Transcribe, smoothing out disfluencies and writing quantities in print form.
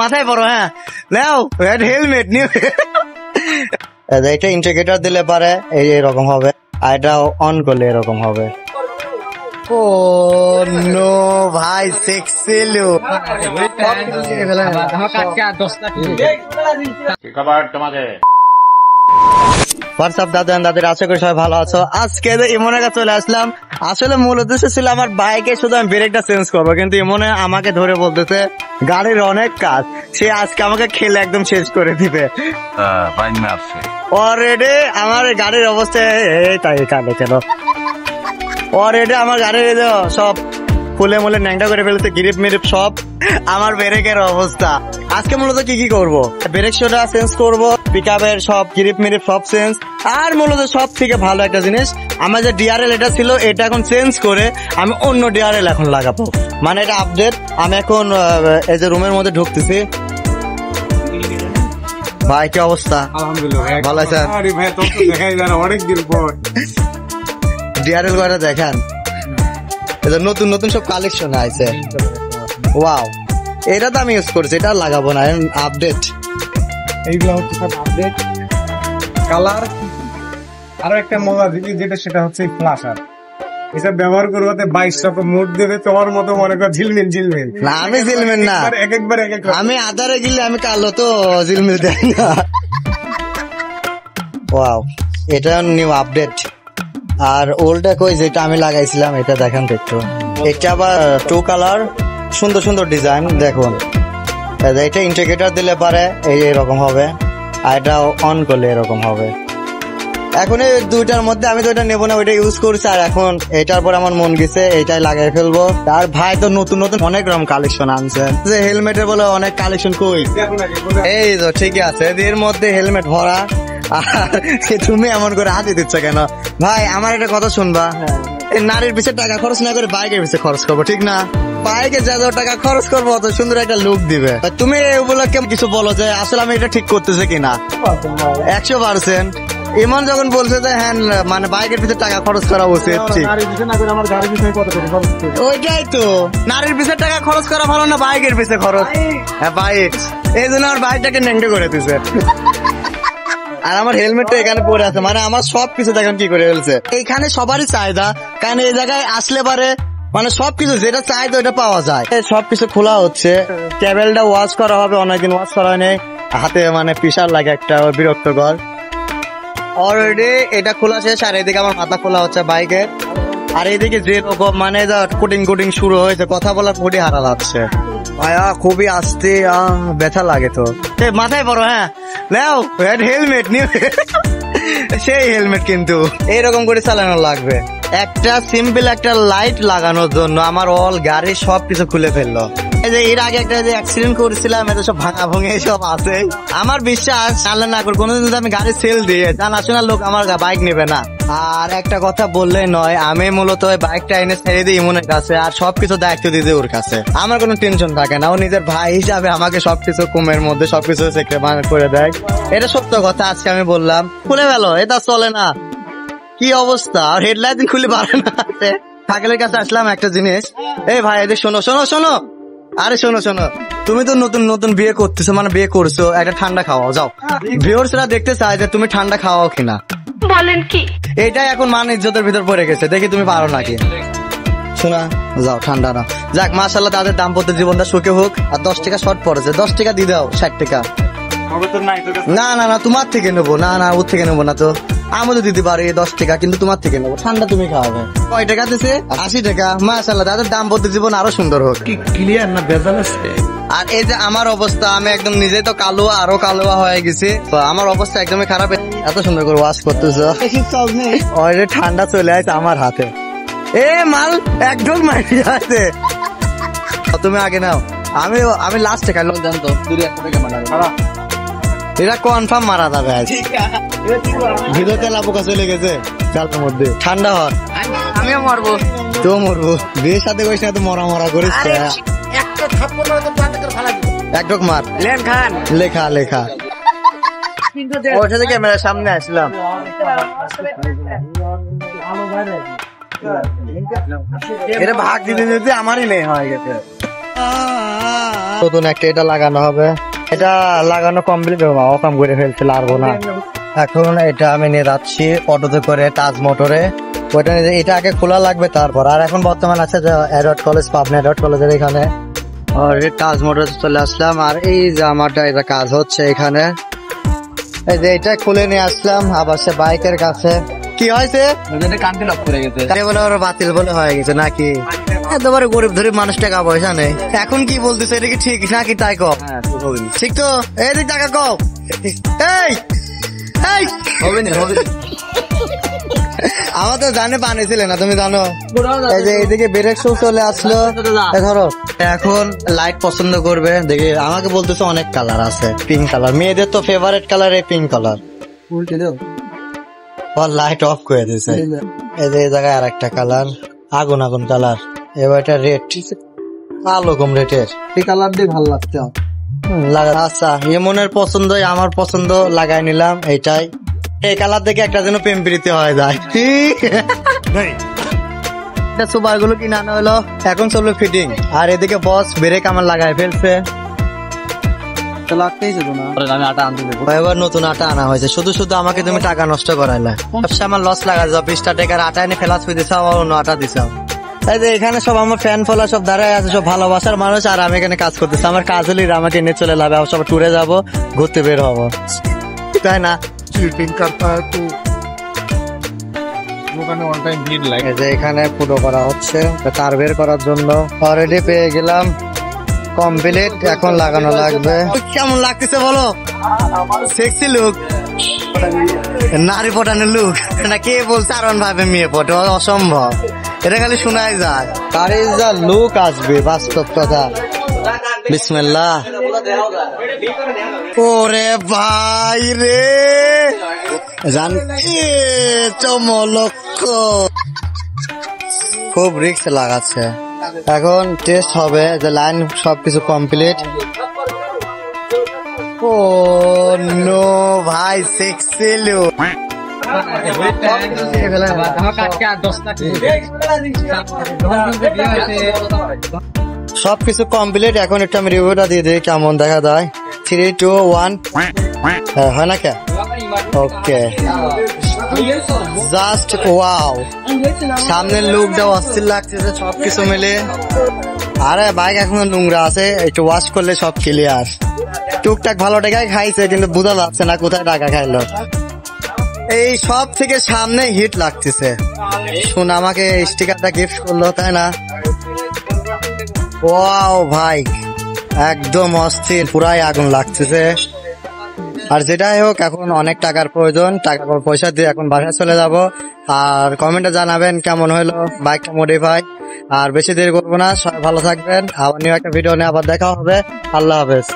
মাথায় পড়ো। হ্যাঁ নাও হেলমেট নিয়ে। এটা ইন্ডিকেটর দিলে পারে এই এরকম হবে, আর এটা অন করলে এরকম হবে। ও নো ভাই, সেক্সি লুক। হোয়াটসঅ্যাপ দাদু দাদির, আশা করি সবাই ভালো আছো। আজকে ইমনের কাছে চলে আসলাম। আসলে মূল উদ্দেশ্য ছিল আমার বাইকে শুধু আমি ব্রেকটা চেঞ্জ করবো, কিন্তু ইমনে আমাকে ধরে বলতেছে গাড়ির অনেক কাজ, সে আজকে আমাকে খেলে একদম শেষ করে দিবে। অলরেডি আমার গাড়ির অবস্থা তাই কাটে কেন, অলরেডি আমার গাড়ির সব ফুলে মুলে ন্যাংটা করে ফেলতে, গ্রিপ মিরিপ সব। আমার ব্রেকের অবস্থা আজকে মূলত কি করব, ব্রেক শোটা চেঞ্জ করবো, পিকআপের সব গ্রিপ মিরিপ সব চেঞ্জ। আর মূলত সব থেকে ভালো একটা জিনিস, আমার যে ডিআরএল এটা ছিল এটা এখন চেঞ্জ করে আমি অন্য ডিআরএল এখন লাগাবো, মানে এটা আপডেট। আমি এখন এই যে রুমের মধ্যে ঢুকতেছি। ভাই কি অবস্থা? আলহামদুলিল্লাহ ভালো আছেন? অনেকদিন পর ডিআরএল করে দেখেন, নতুন নতুন সব কালেকশন আছে। ওয়াও, এটা তো আমি ইউজ করছি, এটা লাগাবো না, আপডেট। এইগুলো হচ্ছে সব আপডেট কালার। আরো একটা মজা জিনিস যেটা, সেটা হচ্ছে ফ্লাশার। এটা ব্যবহার করতে 22 রকম মোড দেবে, তোমার মতো মনে কর ঝিলমিল ঝিলমিল। না আমি ঝিলমিল না, একবার আমি আধারে গেলে আমি কালো তো ঝিলমিল দেয় না। ওয়াও, এটা নিউ আপডেট। আর ওল্ডটা কই যেটা আমি লাগাইছিলাম এটা দেখেন তো একটু। এটা আবার 2 কালার, সুন্দর সুন্দর ডিজাইন দেখুন। এটা ইন্ডিকেটর দিলে পারে এই এরকম হবে, আর এটা অন করলে এরকম হবে। এখন এই দুইটার মধ্যে আমি তো এটা নেবো না, ওইটা ইউজ করছি। আর এখন এটার পর আমার মন গেছে এইটাই লাগাই ফেলবো। আর ভাই তো নতুন নতুন অনেক রকম কালেকশন আনছে, যে হেলমেটের বলে অনেক কালেকশন। কই এই তো ঠিকই আছে, এর মধ্যে হেলমেট ভরা। আর তুমি এমন করে হাতে দিচ্ছ কেন? ভাই আমার একটা কথা শুনবা, নারীর পিছিয়ে টাকা খরচ না করে বাইকের পিছিয়ে খরচ করবো, ঠিক না? বাইকে যত টাকা খরচ করবো অত সুন্দর একটা লুক দিবে। তুমি এই উপলক্ষে কিছু বলো যে আসলে আমি এটা ঠিক করতেছি কিনা। 100% ইমন যখন বলছে যে হ্যাঁ মানে বাইকের পিছিয়ে টাকা খরচ করা উচিত, ওইটাই তো, নারীর পিছিয়ে টাকা খরচ করা ভালো না বাইকের পিছিয়ে খরচ? হ্যাঁ বাইক, এই জন্য আমার বাইকটাকে ন্যাংটে করে দিছে। আর আমার হেলমেটটা এখানে পড়ে আছে, মানে আমার সবকিছু দেখেন কি করে ফেলছে। এখানে সবারই চাহিদা, কারণ এই জায়গায় আসলে পারে মানে সবকিছু যেটা চাহিদা ওটা পাওয়া যায়। সবকিছু খোলা হচ্ছে, কেবেলটা ওয়াশ করা হবে, অনেকদিন ওয়াশ করা হয়নি, হাতে মানে প্রেসার লাগে একটা, বিরক্তকর। অলরেডি এটা খোলা শেষ, আর এদিকে আমার মাথা খোলা হচ্ছে বাইকের। আর এইদিকে যে রকম মানে কোটিং শুরু হয়েছে, কথা বলার খুবই হারা লাগছে ভাইয়া, খুবই আস্তে, ব্যথা লাগে তো। মাথায় পড়ো। হ্যাঁ নাও হেলমেট নিয়ে। সেই হেলমেট কিন্তু এইরকম করে চালানো লাগবে। একটা সিম্পল একটা লাইট লাগানোর জন্য আমার অল গাড়ি সবকিছু খুলে ফেললো। এই যে এর আগে একটা যে অ্যাক্সিডেন্ট করেছিলাম, এটা সব ভাঙা ভঙে সব আছে। আমার বিশ্বাস আল্লাহ না করে কোনোদিন যদি আমি গাড়ি সেল দিয়ে জানাশোনা লোক আমার বাইক নেবে না। আর একটা কথা বললে নয়, আমি মূলত ওই বাইকটা এনে ছেড়ে দিই ইমনের কাছে, আর সবকিছু দায়িত্ব দিয়ে দিই ওর কাছে। আমার কোনো টেনশন থাকে না, ও নিজের ভাই হিসাবে আমাকে সবকিছু কমের মধ্যে সবকিছু করে দেয়। এটা সত্য কথা, আজকে আমি বললাম খুলে গেল, এটা চলে না, কি অবস্থা। আর হেডলাইট খুলে পারে না। থাকেলের কাছে আসলাম একটা জিনিস, এই ভাই এদের শোনো শোনো শোনো, আরে শোনো শোনো, তুমি তো নতুন নতুন বিয়ে করতেছো, মানে বিয়ে করছো, একটা ঠান্ডা খাওয়াও যাও। ভিউয়ার্সরা দেখতে চায় যে তুমি ঠান্ডা খাওয়াও কিনা। বলেন কি? এটাই এখন মান ইজ্জতের ভিতর পড়ে গেছে, দেখি তুমি পারো নাকি। শোনা যাও ঠান্ডা না। যাক মাশাআল্লাহ, তাদের দাম্পত্য জীবনটা সুখে হোক। আর 10 টাকা শর্ট পড়েছে, 10 টাকা দিয়ে দাও, 60 টাকা। না না না, তোমার থেকে নেবো। না না, ওর থেকে নেবো না তো, আমি তো দিতে পারি 10 টাকা, কিন্তু তোমার থেকে নেবো। ঠান্ডা তুমি খাওয়াবে। কয় টাকা দিছে? 80 টাকা। মাশাআল্লাহ, তাদের দাম্পত্য জীবন আরো সুন্দর হোক। ক্লিয়ার না ভেজাল আছে? আর এই যে আমার অবস্থা, আমি একদম নিজে তো কালো, আরো কালো হয়ে গেছি, আমার অবস্থা একদমই খারাপ। এত সুন্দর করে ওয়াশ করতেছো, অলরেডি ঠান্ডা চলে আসছে আমার হাতে। এ মাল একদম মারি আছে, তুমি আগে নাও, আমি লাস্টে খাইলাম জানতো। এটা কনফার্ম মারা যাবে আজ। ভিডিওতে লাপুকা চলে গেছে চালটার মধ্যে। ঠান্ডা হর, আমিও মরবো। তো মরবো, বিয়ের সাথে করিস না তো মরা করিস। একটক মার, লেখা লেখা। ওর সাথে ক্যামেরার সামনে আসলাম, এটা ভাগ দিতে দিতে আমারই নেই হয়ে গেছে। নতুন একটা এটা লাগানো হবে, এটা লাগানো কমপ্লিট হবে, অকাম করে ফেলছে, লারবো না। এখন এটা আমি নিয়ে যাচ্ছি অটোতে করে তাজ মোটরে, ওইটা নিয়ে এটা আগে খোলা লাগবে তারপর। আর এখন বর্তমান আছে যে এডওয়ার্ড কলেজ, পাবনা এডওয়ার্ড কলেজের এখানে, আর এই তাজ মোটরে চলে আসলাম। আর এই যে আমারটা এটা কাজ হচ্ছে এখানে, এই যে এটা খুলে নিয়ে আসলাম আবার সে বাইকের কাছে। কি হয়েছে? কান্তি লক করে গেছে। বলে ওর বাতিল বলে হয়ে গেছে নাকি? একেবারে গরিব ধরে মানুষ, টাকা পয়সা নেই। এখন কি বলতেছে, এটা কি ঠিক নাকি তাই কও? ঠিক তো, এই দিক টাকা কও। এই এই হবে না, হবে না। আমার তো জানে বানিয়েছিলে না, তুমি জানো। এই যে এইদিকে ব্রেক শো চলে আসলো, এই ধরো। এখন লাইট পছন্দ করবে, দেখি আমাকে বলতেছে অনেক কালার আছে, পিঙ্ক কালার, মেয়েদের তো ফেভারিট কালার এই পিঙ্ক কালার। লাইট অফ করে দিয়েছে। এই যে এই জায়গায় আর একটা কালার, আগুন আগুন কালার। এবার এটা রেড, কালো কম রেটের, এই কালার দিয়ে ভালো লাগছে। লাগা আচ্ছা, ইমনের পছন্দ আমার পছন্দ, লাগাই নিলাম এইটাই। এই কালার দেখে একটা যেন প্রেম প্রীতি হয়ে যায়। সুপার গুলো কিনে আনা হলো, এখন চলবে ফিটিং। আর এদিকে বস ব্রেক আমার লাগাই ফেলছে, লাগতেই ছিল না, আমি আটা আনতে দেবো। এবার নতুন আটা আনা হয়েছে, শুধু শুধু আমাকে তুমি টাকা নষ্ট করাইলে। ব্যবসা আমার লস লাগা যাও, 20 টাকার আটা এনে ফেলাস হয়ে দিচ্ছ, আমার অন্য আটা দিছ। এই যে এখানে সব আমার ফ্যান ফলোয়ার সব দাঁড়ায় আছে, সব ভালোবাসার মানুষ, আর আমি এখানে কাজ করতেছি। আমার কাজ হলে আমাকে এনে চলে যাবে, সব ট্যুরে যাবো, ঘুরতে বের হবো, তাই না? এই যে এখানে ফুটো করা হচ্ছে তার বের করার জন্য, অলরেডি পেয়ে গেলাম কমপ্লিট, এখন লাগানো লাগবে। কেমন লাগতেছে বলো? সেক্সি লুক, নারী পটানোর লুক না? কে বলছে আরন ভাবে মেয়ে পটে? অসম্ভব, এটা খালি শোনাই যায়। কারে যা লুক আসবে, বাস্তব কথা। বিসমিল্লাহ। ওরে ভাই রে, জান চমলক, খুব রিস্ক লাগাচ্ছে। এখন টেস্ট হবে, যে লাইন সবকিছু কমপ্লিট। ও নো ভাই, সেক্সি লুক। সবকিছু কমপ্লিট, এখন একটু আমি রিভিউটা দিয়ে দিই কেমন দেখা যায়। 3, 2, 1 হয় না কে? ওকে, জাস্ট ওয়াও, সামনের লুকটা অস্থির লাগতেছে সবকিছু মিলে। আরে বাইক এখনো নোংরা আছে, একটু ওয়াশ করলে সব ক্লিয়ার। টুকটাক ভালো টাকায় খাইছে, কিন্তু বোঝা যাচ্ছে না কোথায় টাকা খাইলো। এই সব থেকে সামনে হিট লাগতেছে। শুন, আমাকে স্টিকারটা গিফট করলো, তাই না? ওয়াও ভাই, একদম অস্থির, পুরাই আগুন লাগতেছে। আর যেটাই হোক, এখন অনেক টাকার প্রয়োজন, টাকা পয়সা দিয়ে এখন বাসায় চলে যাব। আর কমেন্টে জানাবেন কেমন হলো বাইকটা মডিফাই। আর বেশি দেরি করবো না, সবাই ভালো থাকবেন। আবার নিউ একটা ভিডিও নিয়ে আবার দেখা হবে। আল্লাহ হাফেজ।